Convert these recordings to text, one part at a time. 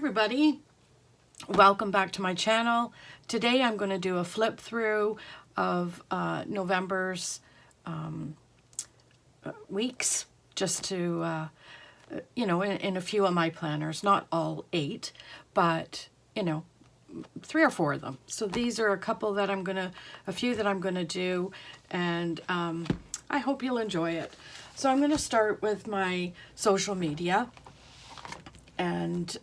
everybody, welcome back to my channel. Today I'm going to do a flip through of November's weeks, just to in a few of my planners, not all 8, but 3 or 4 of them. So these are a few that I'm gonna do, and I hope you'll enjoy it. So I'm gonna start with my social media, and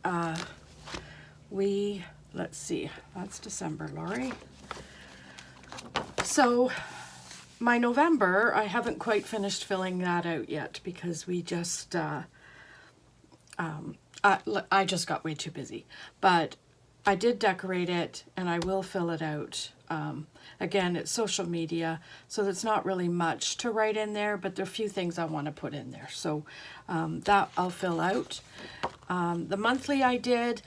let's see, that's December, Lori. So my November, I haven't quite finished filling that out yet because we just, I just got way too busy. But I did decorate it and I will fill it out. Again, it's social media, so there's not really much to write in there, but there are a few things I want to put in there. So that I'll fill out. The monthly I did,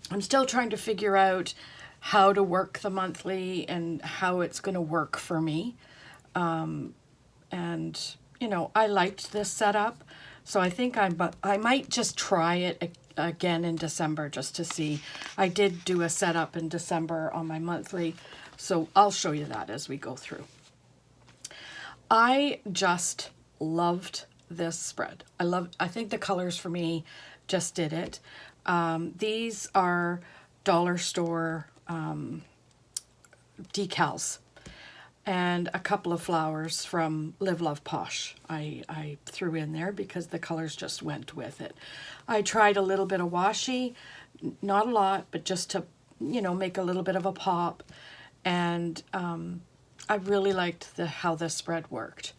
I'm still trying to figure out how to work the monthly and how it's going to work for me. And, I liked this setup, so I think I might just try it again in December just to see. I did do a setup in December on my monthly, so I'll show you that as we go through. I just loved this spread. I think the colors for me just did it. These are dollar store decals and a couple of flowers from Live Love Posh I threw in there because the colors just went with it. I tried a little bit of washi, not a lot, but just to make a little bit of a pop, and I really liked how this spread worked.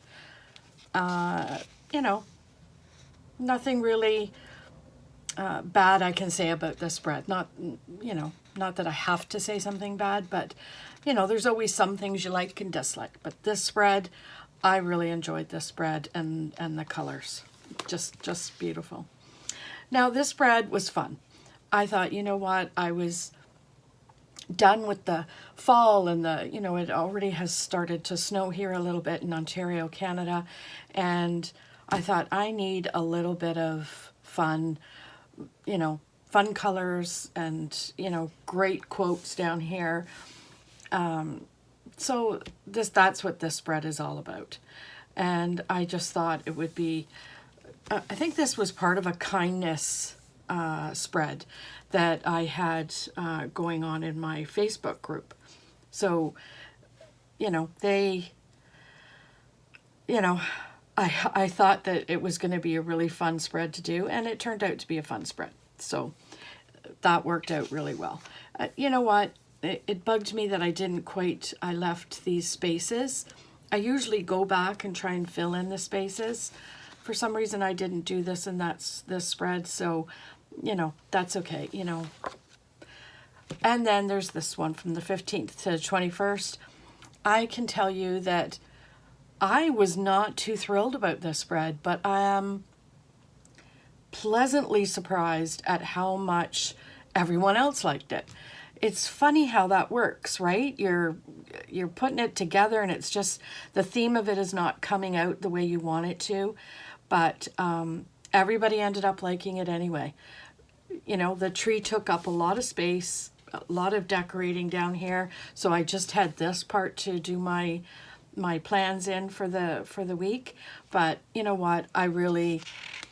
Nothing really bad I can say about this spread. Not that I have to say something bad, but there's always some things you like and dislike. But this spread, I really enjoyed this spread, and the colors, just beautiful. Now this spread was fun. I thought, you know what, I was done with the fall, and it already has started to snow here a little bit in Ontario, Canada, and I thought I need a little bit of fun colors and, great quotes down here. So that's what this spread is all about. And I just thought it would be, I think this was part of a kindness spread that I had going on in my Facebook group. So, I thought that it was going to be a really fun spread to do, and it turned out to be a fun spread. So that worked out really well. You know what? It bugged me that I left these spaces. I usually go back and try and fill in the spaces. For some reason, I didn't do this, and that's this spread. So, that's okay, And then there's this one from the 15th to the 21st. I can tell you that I was not too thrilled about this spread, but I am pleasantly surprised at how much everyone else liked it. It's funny how that works, right? You're putting it together, and it's just the theme of it is not coming out the way you want it to, but everybody ended up liking it anyway. The tree took up a lot of space, a lot of decorating down here, so I just had this part to do my plans in for the week. But you know what,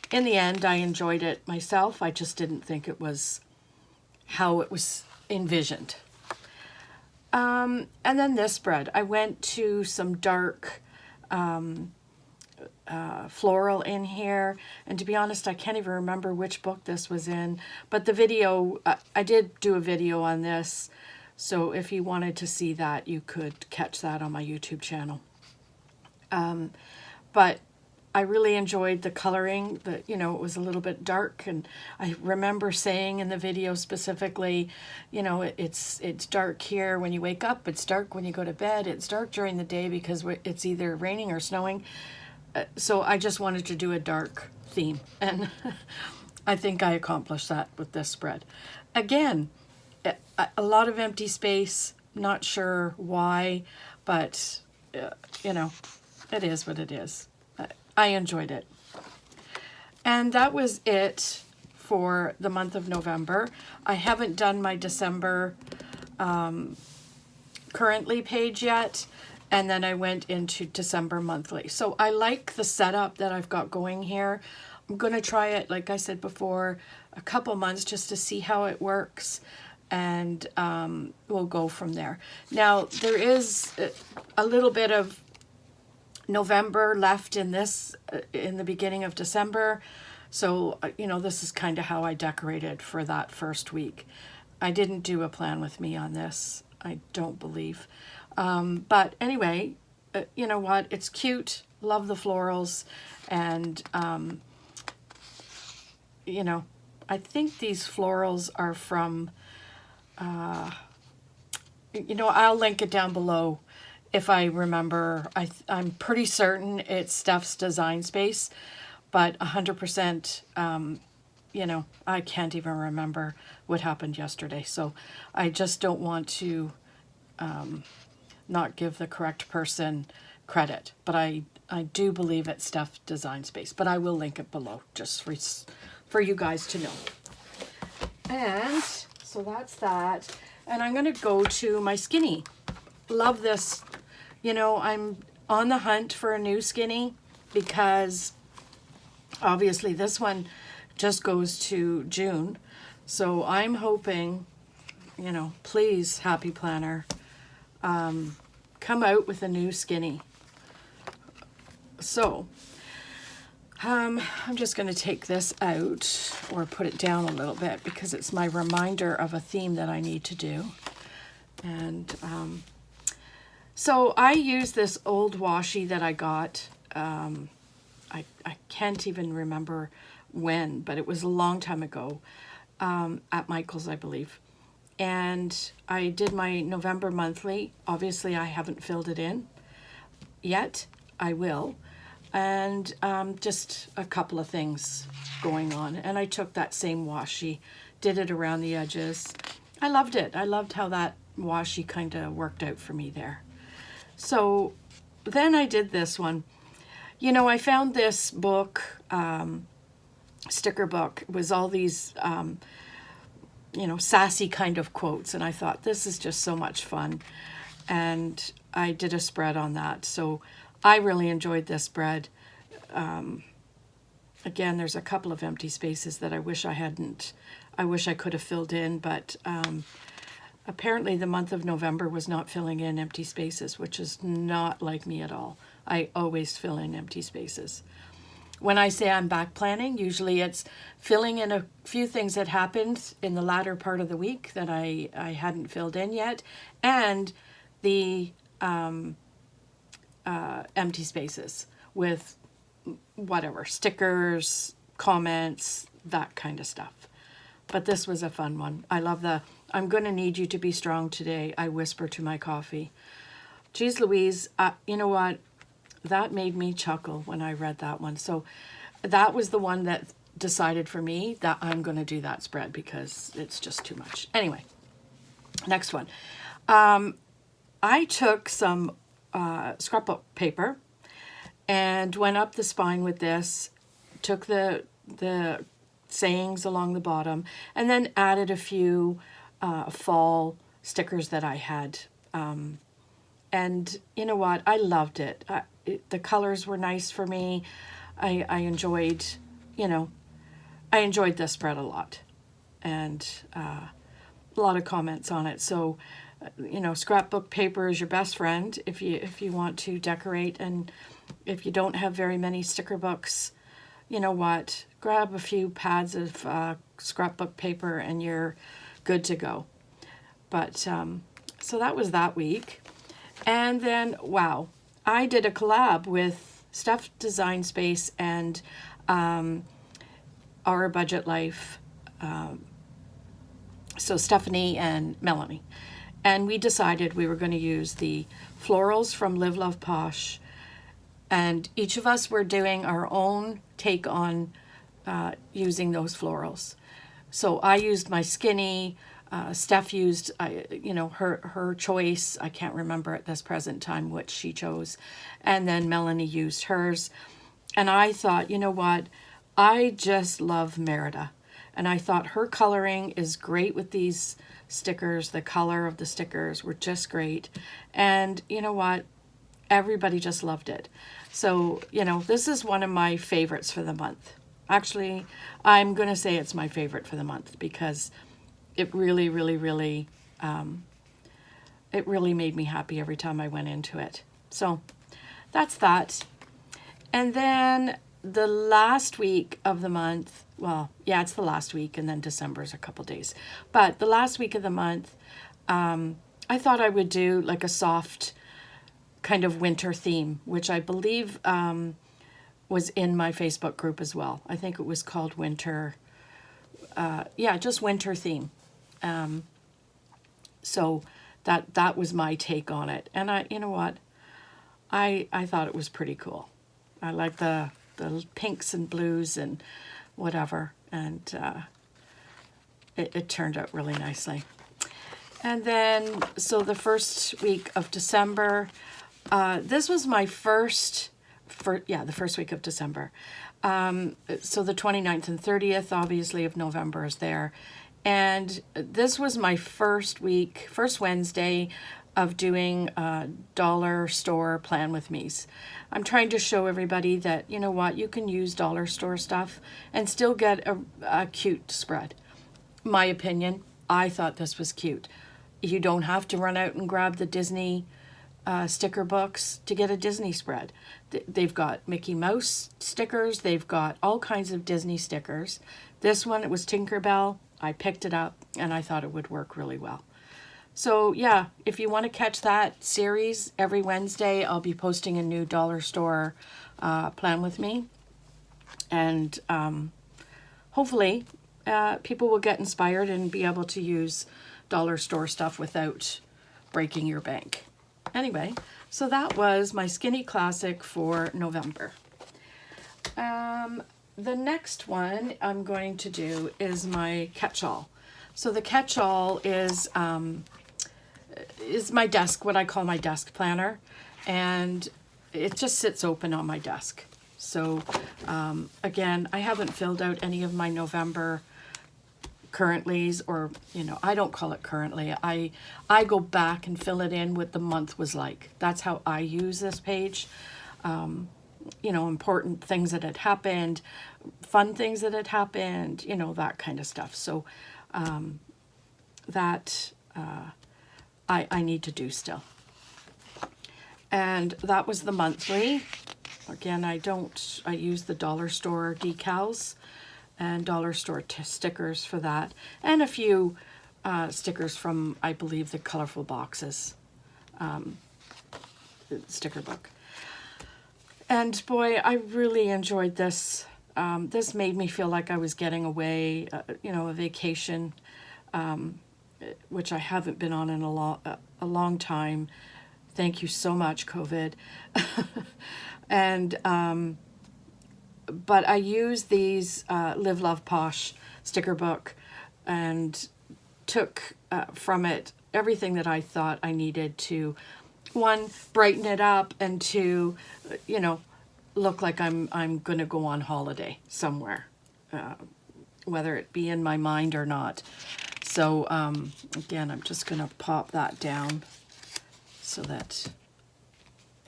in the end, I enjoyed it myself. I just didn't think it was how it was envisioned. And then this spread, I went to some dark floral in here, and to be honest, I can't even remember which book this was in, but the video, I did do a video on this, so if you wanted to see that, you could catch that on my YouTube channel. But I really enjoyed the coloring. It was a little bit dark, and I remember saying in the video specifically, it's dark here when you wake up, it's dark when you go to bed, it's dark during the day because it's either raining or snowing. So I just wanted to do a dark theme, and I think I accomplished that with this spread. Again, a lot of empty space, not sure why, but it is what it is. I enjoyed it. And that was it for the month of November. I haven't done my December currently page yet, and then I went into December monthly. So I like the setup that I've got going here. I'm going to try it, like I said before, a couple months just to see how it works, and we'll go from there. Now, there is a little bit of November left in this, in the beginning of December. So, this is kind of how I decorated for that first week. I didn't do a plan with me on this, I don't believe. But anyway, you know what? It's cute. Love the florals. And, I think these florals are from, I'll link it down below if I remember. I'm pretty certain it's Steph's Design Space, but 100%, I can't even remember what happened yesterday. So I just don't want to not give the correct person credit. But I do believe it's Steph's Design Space, but I will link it below just for you guys to know. And so that's that. And I'm going to go to my skinny. Love this. I'm on the hunt for a new skinny because obviously this one just goes to June. So I'm hoping, please, Happy Planner, come out with a new skinny. So I'm just going to take this out or put it down a little bit because it's my reminder of a theme that I need to do. And so I use this old washi that I got. I can't even remember when, but it was a long time ago at Michael's, I believe. And I did my November monthly. Obviously, I haven't filled it in yet. I will. And just a couple of things going on. And I took that same washi, did it around the edges. I loved it. I loved how that washi kind of worked out for me there. So then I did this one. I found this book, sticker book, was all these, sassy kind of quotes. And I thought, this is just so much fun. And I did a spread on that. So I really enjoyed this spread. Again, there's a couple of empty spaces that I wish I could have filled in, but apparently the month of November was not filling in empty spaces, which is not like me at all. I always fill in empty spaces. When I say I'm back planning, usually it's filling in a few things that happened in the latter part of the week that I hadn't filled in yet, and the empty spaces with whatever, stickers, comments, that kind of stuff. But this was a fun one. I love I'm going to need you to be strong today, I whisper to my coffee. Geez Louise, you know what? That made me chuckle when I read that one. So that was the one that decided for me that I'm going to do that spread because it's just too much. Anyway, next one. I took some scrapbook paper and went up the spine with this, took the sayings along the bottom, and then added a few fall stickers that I had. And you know what? I loved it. The colors were nice for me. I enjoyed, I enjoyed this spread a lot. And a lot of comments on it. So, scrapbook paper is your best friend if you want to decorate. And if you don't have very many sticker books, you know what? Grab a few pads of scrapbook paper and you're good to go. But so that was that week. And then, wow, I did a collab with Steph's Design Space and Our Budget Life. So Stephanie and Melanie. And we decided we were going to use the florals from Live Love Posh. And each of us were doing our own take on using those florals. So I used my skinny. Steph used, her choice. I can't remember at this present time which she chose. And then Melanie used hers. And I thought, you know what? I just love Merida. And I thought her coloring is great with these stickers. The color of the stickers were just great. And you know what? Everybody just loved it. So, you know, this is one of my favorites for the month. Actually, I'm going to say it's my favorite for the month because it really, really, really, it really made me happy every time I went into it. So that's that. And then the last week of the month, well, yeah, it's the last week, and then December's a couple days. But the last week of the month, I thought I would do like a soft kind of winter theme, which I believe was in my Facebook group as well. I think it was called Winter, just winter theme. So that was my take on it. And you know what? I thought it was pretty cool. I like the pinks and blues and whatever. And it turned out really nicely. And then, so the first week of December, this was my the first week of December. So the 29th and 30th, obviously, of November is there. And this was my first Wednesday of doing dollar store plan with me's. I'm trying to show everybody that, you know what, you can use dollar store stuff and still get a cute spread. My opinion, I thought this was cute. You don't have to run out and grab the Disney sticker books to get a Disney spread. They've got Mickey Mouse stickers. They've got all kinds of Disney stickers. This one, it was Tinkerbell. I picked it up and I thought it would work really well. So yeah, if you want to catch that series, every Wednesday I'll be posting a new dollar store plan with me. And hopefully people will get inspired and be able to use dollar store stuff without breaking your bank. Anyway, so that was my Skinny Classic for November. The next one I'm going to do is my catch-all. So the catch-all is my desk, what I call my desk planner, and it just sits open on my desk. So again, I haven't filled out any of my November currentlies, or, you know, I don't call it currently. I go back and fill it in what the month was like. That's how I use this page. You know, important things that had happened, fun things that had happened, you know, that kind of stuff. So that I need to do still. And that was the monthly. Again, I use the dollar store decals and dollar store stickers for that, and a few stickers from, I believe, the Colorful Boxes sticker book. And boy, I really enjoyed this. This made me feel like I was getting away, you know, a vacation, which I haven't been on in a long time. Thank you so much, COVID. And but I used these Live, Love, Posh sticker book and took from it everything that I thought I needed to, one, brighten it up, and two, you know, look like I'm going to go on holiday somewhere, whether it be in my mind or not. So again, I'm just going to pop that down so that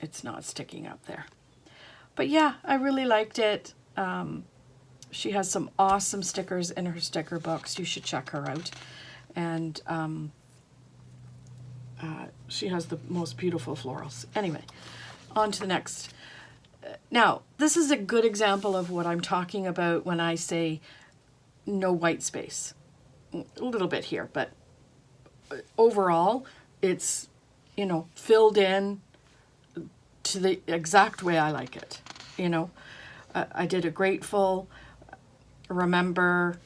it's not sticking up there. But yeah, I really liked it. She has some awesome stickers in her sticker books. You should check her out. And she has the most beautiful florals. Anyway, on to the next. Now, this is a good example of what I'm talking about when I say no white space. A little bit here, but overall, it's, you know, filled in to the exact way I like it. You know, I did a grateful, remember,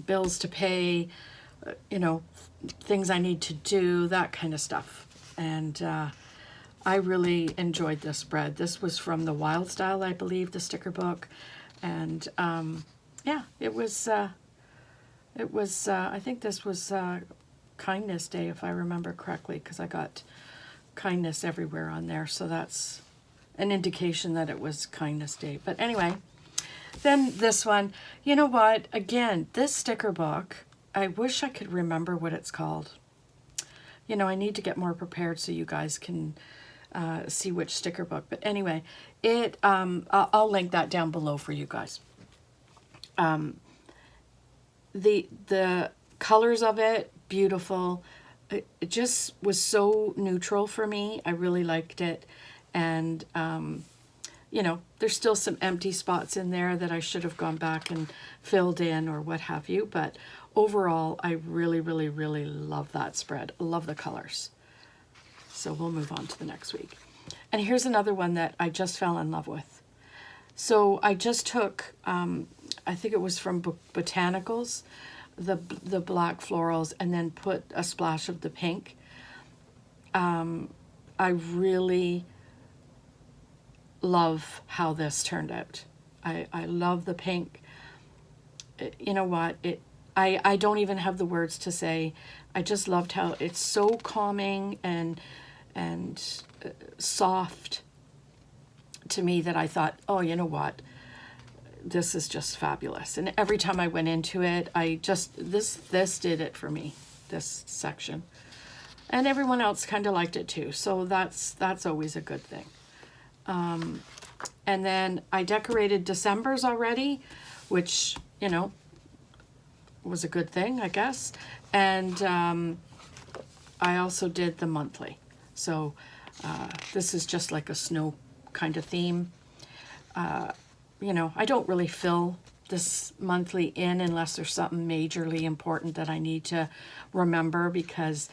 bills to pay, you know, things I need to do, that kind of stuff. And I really enjoyed this spread. This was from the Wild Style, I believe, the sticker book. And yeah, it was, I think this was Kindness Day, if I remember correctly, because I got kindness everywhere on there. So that's an indication that it was Kindness Day. But anyway, Then this one, you know what? Again, this sticker book, I wish I could remember what it's called. You know, I need to get more prepared so you guys can see which sticker book. But anyway, I'll link that down below for you guys. The colors of it, beautiful. It just was so neutral for me. I really liked it. And, you know, there's still some empty spots in there that I should have gone back and filled in or what have you. But overall, I really, really, really love that spread. I love the colors. So we'll move on to the next week. And here's another one that I just fell in love with. So I just took, I think it was from Botanicals, the black florals, and then put a splash of the pink. I really love how this turned out. I love the pink. You know what? I don't even have the words to say. I just loved how it's so calming and soft to me that I thought, oh, you know what? This is just fabulous. And every time I went into it, I just, this did it for me, this section. And everyone else kind of liked it too. So that's always a good thing. And then I decorated December's already, which, you know, was a good thing, I guess. And I also did the monthly. So this is just like a snow kind of theme. You know, I don't really fill this monthly in unless there's something majorly important that I need to remember, because,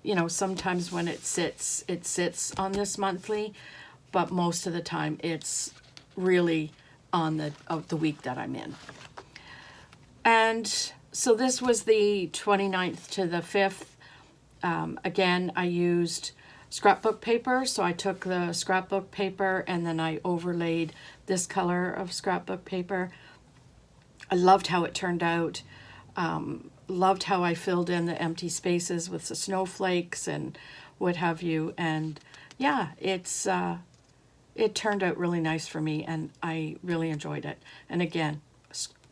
you know, sometimes when it sits on this monthly, but most of the time it's really on the week that I'm in. And so this was the 29th to the 5th. Again, I used scrapbook paper, so I took the scrapbook paper and then I overlaid this color of scrapbook paper. I loved how it turned out. Loved how I filled in the empty spaces with the snowflakes and what have you. And yeah, it turned out really nice for me, and I really enjoyed it. And again,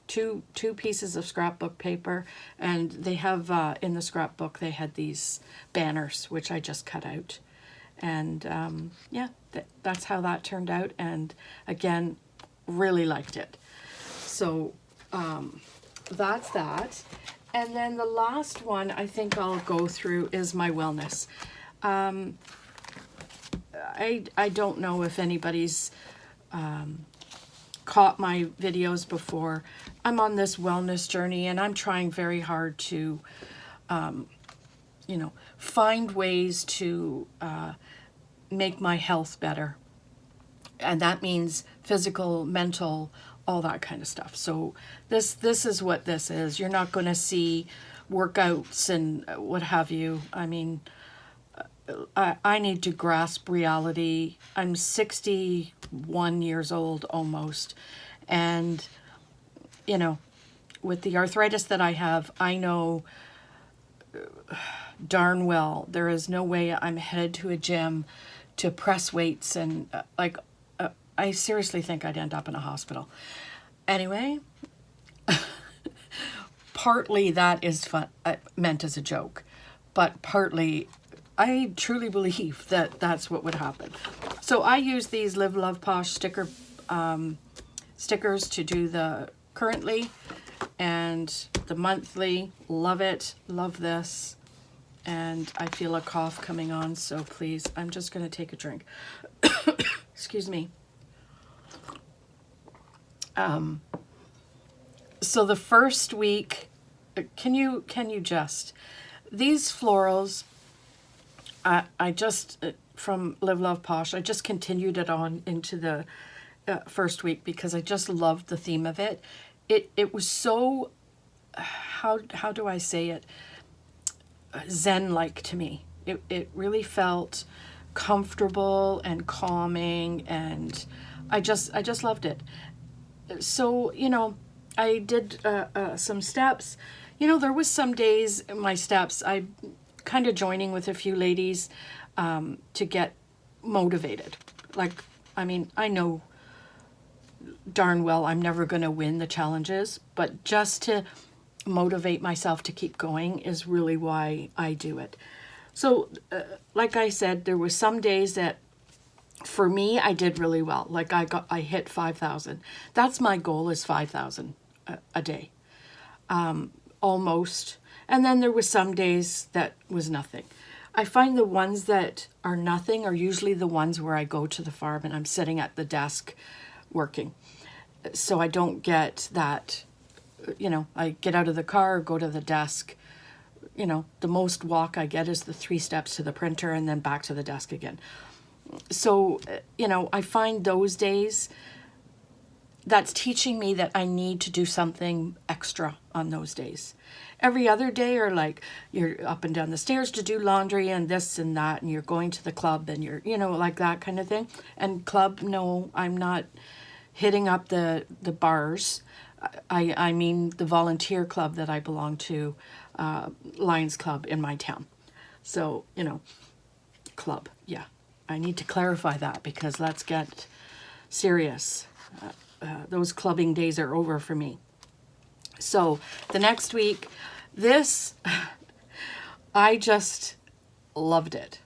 two pieces of scrapbook paper, and they have in the scrapbook they had these banners which I just cut out. And yeah, that's how that turned out, and again, really liked it. So that's that. And then the last one I think I'll go through is my wellness. I don't know if anybody's caught my videos before. I'm on this wellness journey, and I'm trying very hard to you know, find ways to make my health better. And that means physical, mental, all that kind of stuff. So this is what this is. You're not going to see workouts and what have you. I mean, I need to grasp reality. I'm 61 years old almost. And, you know, with the arthritis that I have, I know darn well there is no way I'm headed to a gym to press weights and I seriously think I'd end up in a hospital. Anyway, partly that is fun, meant as a joke, but partly I truly believe that that's what would happen. So I use these Live Love Posh stickers to do the currently and the monthly. Love it, love this. And I feel a cough coming on, so please, I'm just going to take a drink. Excuse me. So the first week, can you just, these florals, I just, from Live Love Posh, I just continued it on into the first week because I just loved the theme of it. It was so, how do I say it, Zen-like to me. It really felt comfortable and calming, and I just loved it. So, you know, I did some steps. You know, there was some days in my steps I kind of joining with a few ladies to get motivated. Like, I mean, I know darn well I'm never going to win the challenges, but just to motivate myself to keep going is really why I do it. So, like I said, there were some days that for me I did really well. Like I hit 5,000. That's my goal, is 5,000 a day, almost. And then there was some days that was nothing. I find the ones that are nothing are usually the ones where I go to the farm and I'm sitting at the desk working. So I don't get that, I get out of the car, go to the desk. The most walk I get is the 3 steps to the printer and then back to the desk again. So, I find those days, that's teaching me that I need to do something extra on those days. Every other day, or like you're up and down the stairs to do laundry and this and that, and you're going to the club and you're, like that kind of thing. And club, no, I'm not hitting up the bars. I mean the volunteer club that I belong to, Lions Club in my town. So, club, yeah. I need to clarify that because let's get serious. Those clubbing days are over for me. So the next week, I just loved it.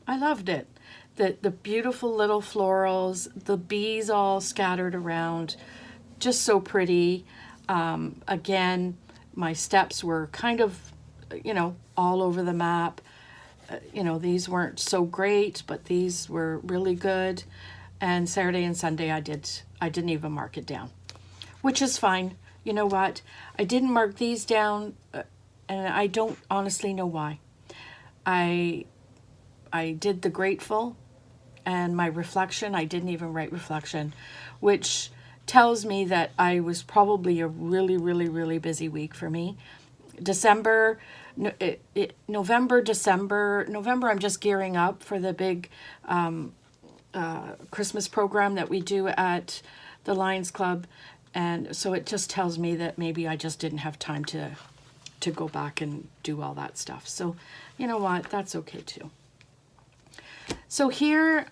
I loved it. The beautiful little florals, the bees all scattered around, just so pretty. Again, my steps were kind of, all over the map. These weren't so great, but these were really good. And Saturday and Sunday I didn't even mark it down, which is fine. You know what? I didn't mark these down, and I don't honestly know why. I did the grateful and my reflection. I didn't even write reflection, which tells me that I was probably a really, really, really busy week for me. November, December, I'm just gearing up for the big Christmas program that we do at the Lions Club. And so it just tells me that maybe I just didn't have time to go back and do all that stuff. So, you know what? That's okay too. So here,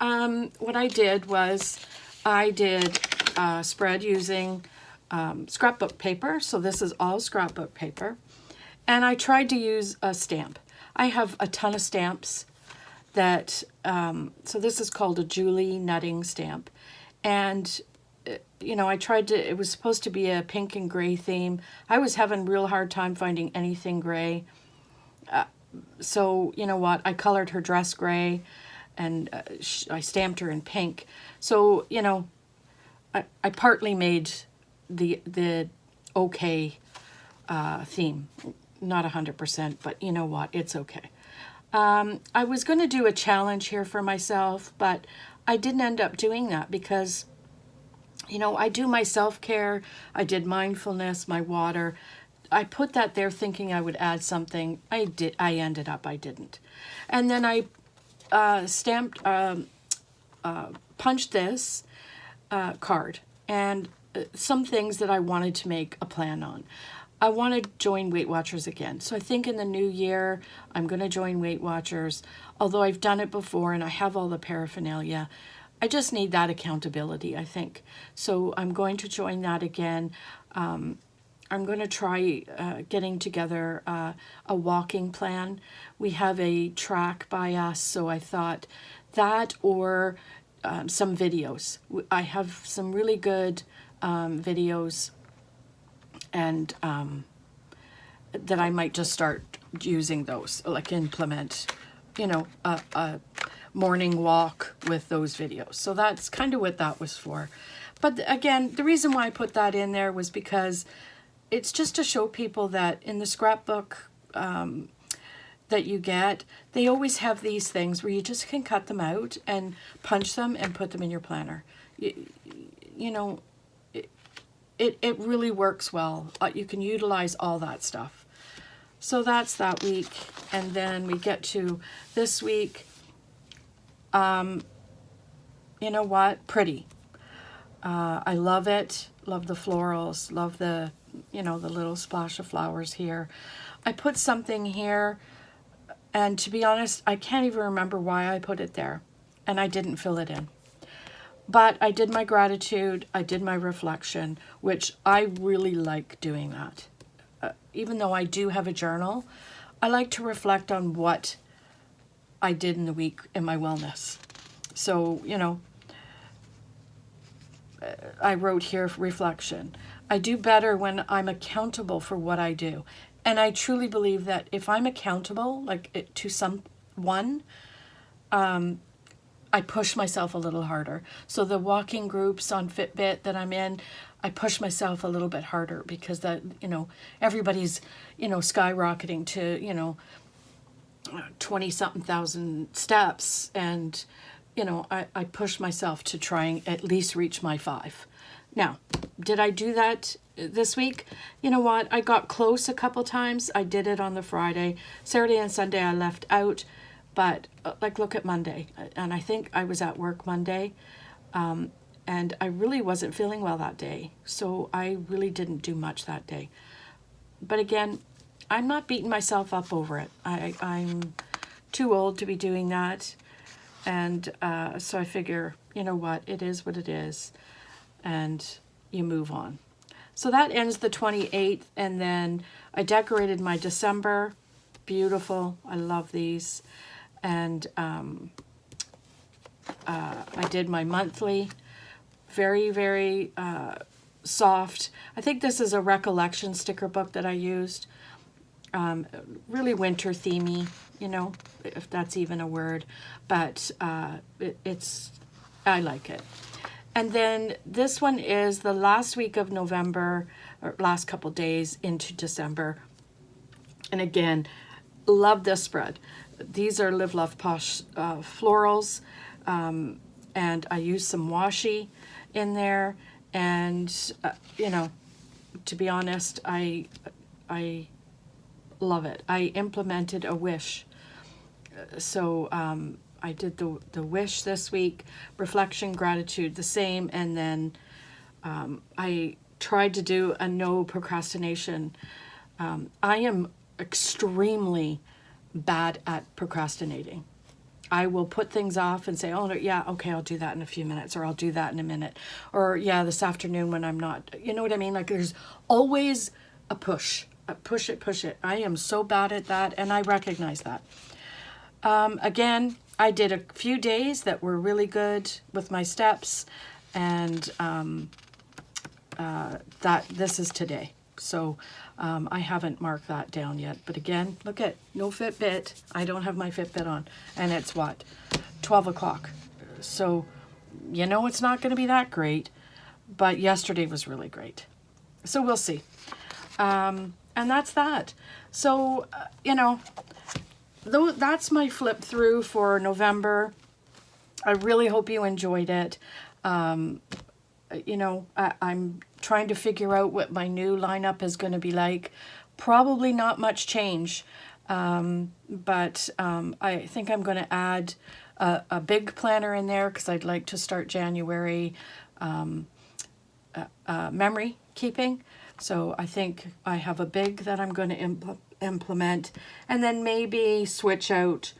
what I did was I did a spread using scrapbook paper. So this is all scrapbook paper. And I tried to use a stamp. I have a ton of stamps that, so this is called a Julie Nutting stamp. And, I tried to, it was supposed to be a pink and gray theme. I was having a real hard time finding anything gray. So, you know what, I colored her dress gray and I stamped her in pink. So, I partly made the okay theme. Not 100%, but you know what? It's okay. I was going to do a challenge here for myself, but I didn't end up doing that because, I do my self-care. I did mindfulness, my water. I put that there thinking I would add something. I ended up, I didn't. And then I punched this card and some things that I wanted to make a plan on. I want to join Weight Watchers again. So I think in the new year, I'm going to join Weight Watchers. Although I've done it before and I have all the paraphernalia, I just need that accountability, I think. So I'm going to join that again. I'm going to try getting together a walking plan. We have a track by us, so I thought that or some videos. I have some really good videos and that I might just start using those, like implement, a morning walk with those videos. So that's kind of what that was for. But again, the reason why I put that in there was because it's just to show people that in the scrapbook that you get, they always have these things where you just can cut them out and punch them and put them in your planner. It really works well. You can utilize all that stuff. So that's that week. And then we get to this week. You know what? Pretty. I love it. Love the florals. Love the, the little splash of flowers here. I put something here. And to be honest, I can't even remember why I put it there. And I didn't fill it in. But I did my gratitude, I did my reflection, which I really like doing that. Even though I do have a journal, I like to reflect on what I did in the week in my wellness. So, you know, I wrote here reflection. I do better when I'm accountable for what I do. And I truly believe that if I'm accountable, to someone, I push myself a little harder. So the walking groups on Fitbit that I'm in, I push myself a little bit harder because everybody's, skyrocketing to, 20 something thousand steps. And, I push myself to try and at least reach my 5. Now, did I do that this week? You know what? I got close a couple times. I did it on the Friday. Saturday and Sunday I left out. But look at Monday. And I think I was at work Monday. And I really wasn't feeling well that day. So I really didn't do much that day. But again, I'm not beating myself up over it. I'm too old to be doing that. And so I figure, you know what? It is what it is. And you move on. So that ends the 28th. And then I decorated my December. Beautiful. I love these. And I did my monthly. Very, very soft. I think this is a recollection sticker book that I used. Really winter themey, if that's even a word. But I like it. And then this one is the last week of November, or last couple days into December. And again, love this spread. These are Live Love Posh florals. And I used some washi in there. And, to be honest, I love it. I implemented a wish. So I did the wish this week, reflection, gratitude, the same, and then I tried to do a no procrastination. I am extremely bad at procrastinating. I will put things off and say, oh, no, yeah, okay, I'll do that in a few minutes, or I'll do that in a minute, or yeah, this afternoon when I'm not, you know what I mean? There's always a push. Push it. I am so bad at that, and I recognize that. Again, I did a few days that were really good with my steps, and that this is today. So I haven't marked that down yet. But again, look at no Fitbit. I don't have my Fitbit on, and it's 12 o'clock. So it's not going to be that great, but yesterday was really great. So we'll see. And that's that. So, that's my flip through for November. I really hope you enjoyed it. I'm trying to figure out what my new lineup is going to be like. Probably not much change, but I think I'm going to add a big planner in there because I'd like to start January memory keeping. So I think I have a big that I'm going to implement, and then maybe switch out,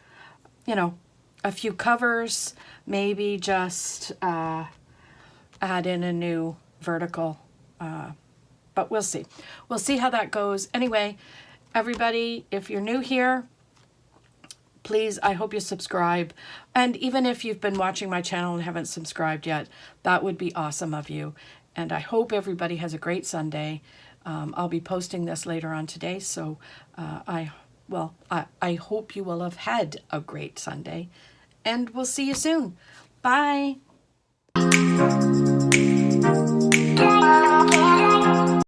a few covers, maybe just add in a new vertical, but we'll see. We'll see how that goes. Anyway, everybody, if you're new here, please, I hope you subscribe. And even if you've been watching my channel and haven't subscribed yet, that would be awesome of you. And I hope everybody has a great Sunday. I'll be posting this later on today, so I hope you will have had a great Sunday. And we'll see you soon. Bye.